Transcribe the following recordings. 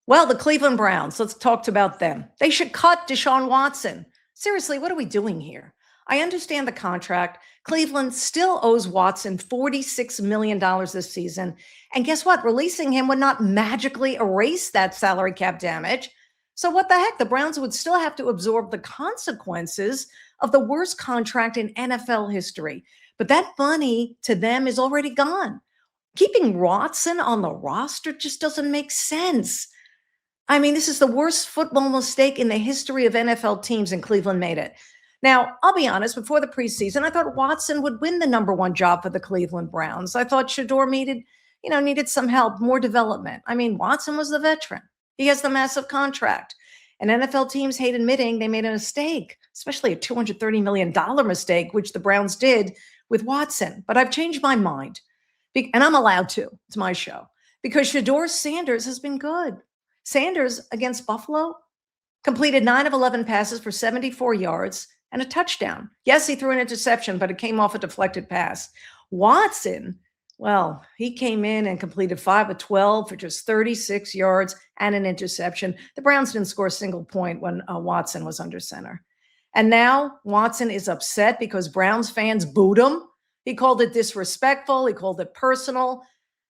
Well, the Cleveland Browns, let's talk about them. They should cut Deshaun Watson. Seriously, what are we doing here? I understand the contract. Cleveland still owes Watson $46 million this season. And guess what? Releasing him would not magically erase that salary cap damage. So what the heck? The Browns would still have to absorb the consequences of the worst contract in NFL history. But that money to them is already gone. Keeping Watson on the roster just doesn't make sense. I mean, this is the worst football mistake in the history of NFL teams, and Cleveland made it. Now, I'll be honest, before the preseason, I thought Watson would win the number one job for the Cleveland Browns. I thought Shedeur needed some help, more development. I mean, Watson was the veteran. He has the massive contract. And NFL teams hate admitting they made a mistake, especially a $230 million mistake, which the Browns did with Watson. But I've changed my mind, and I'm allowed to. It's my show. Because Shedeur Sanders has been good. Sanders against Buffalo completed 9 of 11 passes for 74 yards and a touchdown. Yes, he threw an interception, but it came off a deflected pass. Watson, well, he came in and completed 5 of 12 for just 36 yards and an interception. The Browns didn't score a single point when Watson was under center. And now Watson is upset because Browns fans booed him. He called it disrespectful. He called it personal.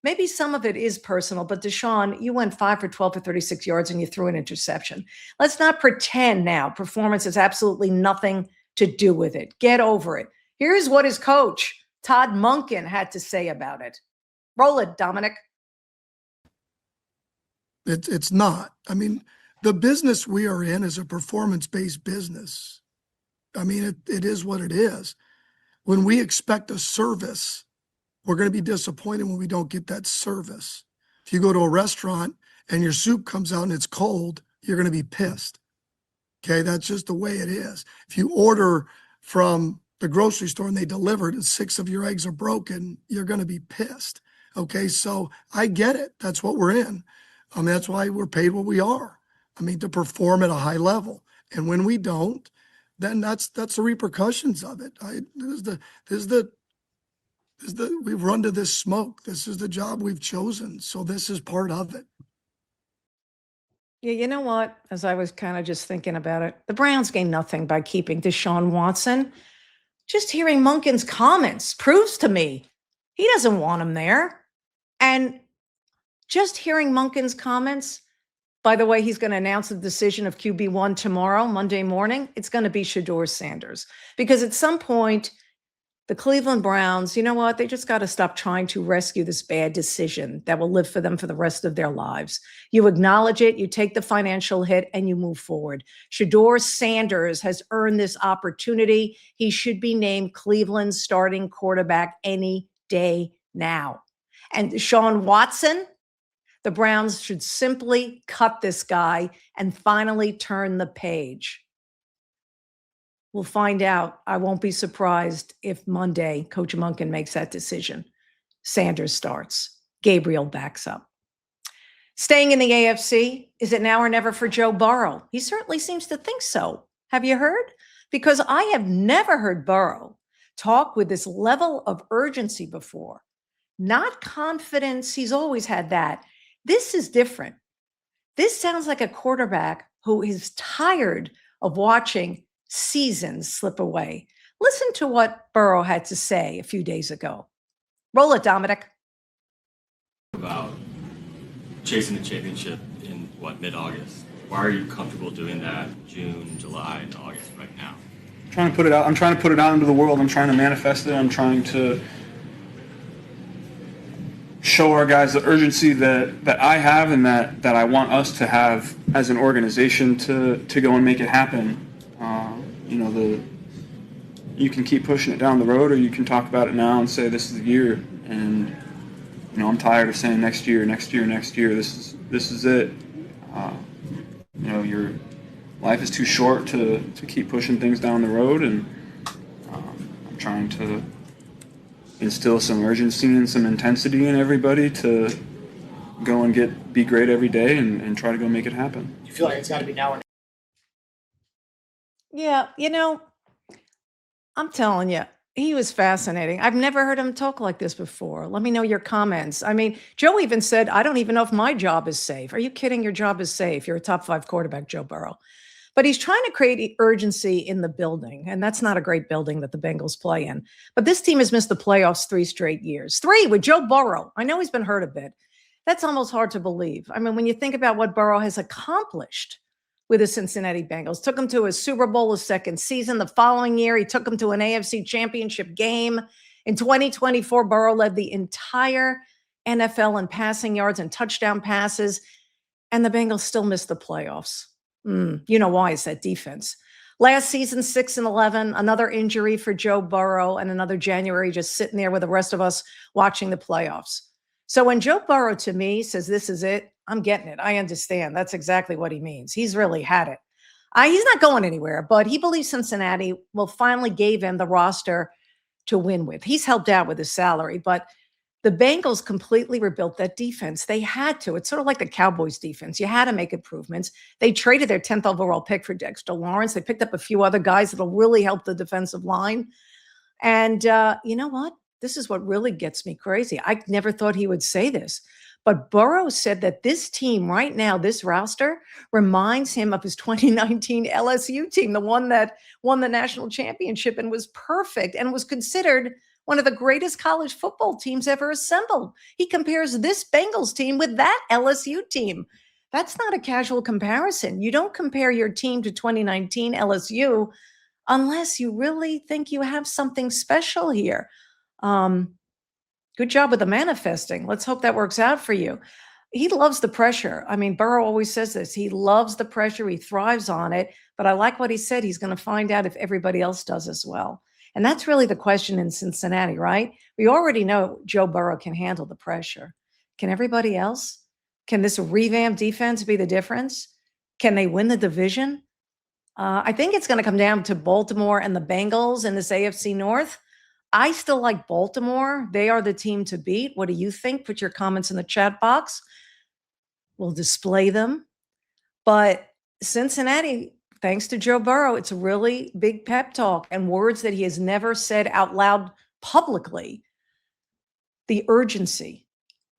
Maybe some of it is personal, but Deshaun, you went 5 for 12 for 36 yards and you threw an interception. Let's not pretend now performance has absolutely nothing to do with it. Get over it. Here's what his coach, Todd Monken, had to say about it. Roll it, Dominic. It's not. I mean, the business we are in is a performance-based business. I mean, it is what it is. When we expect a service, we're going to be disappointed when we don't get that service. If you go to a restaurant and your soup comes out and it's cold, you're going to be pissed. Okay, that's just the way it is. If you order from the grocery store and they deliver it and 6 of your eggs are broken, you're going to be pissed. Okay, so I get it. That's what we're in. I mean, that's why we're paid what we are. I mean, to perform at a high level. And when we don't, then that's the repercussions of it. We've run to this smoke. This is the job we've chosen. So this is part of it. Yeah, you know what? As I was kind of just thinking about it, the Browns gain nothing by keeping Deshaun Watson. Just hearing Monken's comments proves to me he doesn't want him there. And just hearing Monken's comments, by the way, he's going to announce the decision of QB1 tomorrow, Monday morning. It's going to be Shedeur Sanders. Because at some point, the Cleveland Browns, you know what? They just got to stop trying to rescue this bad decision that will live for them for the rest of their lives. You acknowledge it, you take the financial hit, and you move forward. Shedeur Sanders has earned this opportunity. He should be named Cleveland's starting quarterback any day now. And Deshaun Watson, the Browns should simply cut this guy and finally turn the page. We'll find out. I won't be surprised if Monday Coach Monken makes that decision. Sanders starts. Gabriel backs up. Staying in the AFC, is it now or never for Joe Burrow? He certainly seems to think so. Have you heard? Because I have never heard Burrow talk with this level of urgency before. Not confidence. He's always had that. This is different. This sounds like a quarterback who is tired of watching seasons slip away. Listen to what Burrow had to say a few days ago. Roll it, Dominic. About chasing the championship in mid-August. Why are you comfortable doing that June, July, and August right now? I'm trying to put it out into the world. I'm trying to manifest it. I'm trying to show our guys the urgency that I have and that I want us to have as an organization to go and make it happen. You can keep pushing it down the road, or you can talk about it now and say this is the year. And I'm tired of saying next year. This is it. Your life is too short to keep pushing things down the road, and I'm trying to instill some urgency and some intensity in everybody to go and be great every day and try to go make it happen. You feel like it's got to be now or never? Yeah, I'm telling you, He was fascinating. I've never heard him talk like this before. Let me know your comments. I mean, Joe even said, I don't even know if my job is safe. Are you kidding? Your job is safe. You're a top 5 quarterback, Joe Burrow. But he's trying to create urgency in the building. And that's not a great building that the Bengals play in. But this team has missed the playoffs 3 straight years. 3 with Joe Burrow. I know he's been hurt a bit. That's almost hard to believe. I mean, when you think about what Burrow has accomplished with the Cincinnati Bengals, took him to a Super Bowl his second season. The following year, he took him to an AFC championship game. In 2024, Burrow led the entire NFL in passing yards and touchdown passes, and the Bengals still missed the playoffs. You know why? It's that defense. Last season, 6-11, another injury for Joe Burrow, and another January just sitting there with the rest of us watching the playoffs. So when Joe Burrow, to me, says this is it, I'm getting it. I understand. That's exactly what he means. He's really had it. He's not going anywhere, but he believes Cincinnati will finally give him the roster to win with. He's helped out with his salary, but the Bengals completely rebuilt that defense. They had to. It's sort of like the Cowboys defense. You had to make improvements. They traded their 10th overall pick for Dexter Lawrence. They picked up a few other guys that'll really help the defensive line. And you know what? This is what really gets me crazy. I never thought he would say this, but Burrow said that this team right now, this roster, reminds him of his 2019 LSU team, the one that won the national championship and was perfect and was considered one of the greatest college football teams ever assembled. He compares this Bengals team with that LSU team. That's not a casual comparison. You don't compare your team to 2019 LSU unless you really think you have something special here. Good job with the manifesting. Let's hope that works out for you. He loves the pressure. I mean, Burrow always says this. He loves the pressure. He thrives on it. But I like what he said. He's going to find out if everybody else does as well. And that's really the question in Cincinnati, right? We already know Joe Burrow can handle the pressure. Can everybody else? Can this revamped defense be the difference? Can they win the division? I think it's going to come down to Baltimore and the Bengals in this AFC North. I still like Baltimore. They are the team to beat. What do you think? Put your comments in the chat box. We'll display them. But Cincinnati, thanks to Joe Burrow, it's a really big pep talk and words that he has never said out loud publicly. The urgency.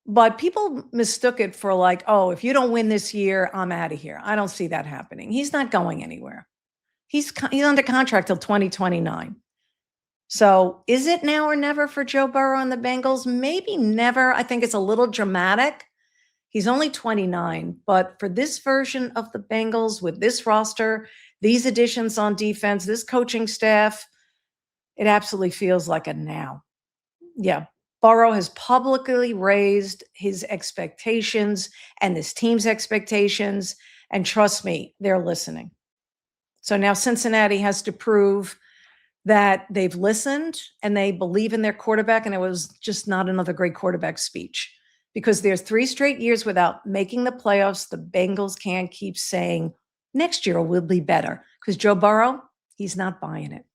But people mistook it for like, oh, if you don't win this year, I'm out of here. I don't see that happening. He's not going anywhere. He's under contract till 2029. So is it now or never for Joe Burrow and the Bengals? Maybe never. I think it's a little dramatic. He's only 29, but for this version of the Bengals with this roster, these additions on defense, this coaching staff, it absolutely feels like a now. Yeah, Burrow has publicly raised his expectations and this team's expectations, and trust me, they're listening. So now Cincinnati has to prove that they've listened and they believe in their quarterback, and it was just not another great quarterback speech. Because there's 3 straight years without making the playoffs, the Bengals can't keep saying next year will be better. Because Joe Burrow, he's not buying it.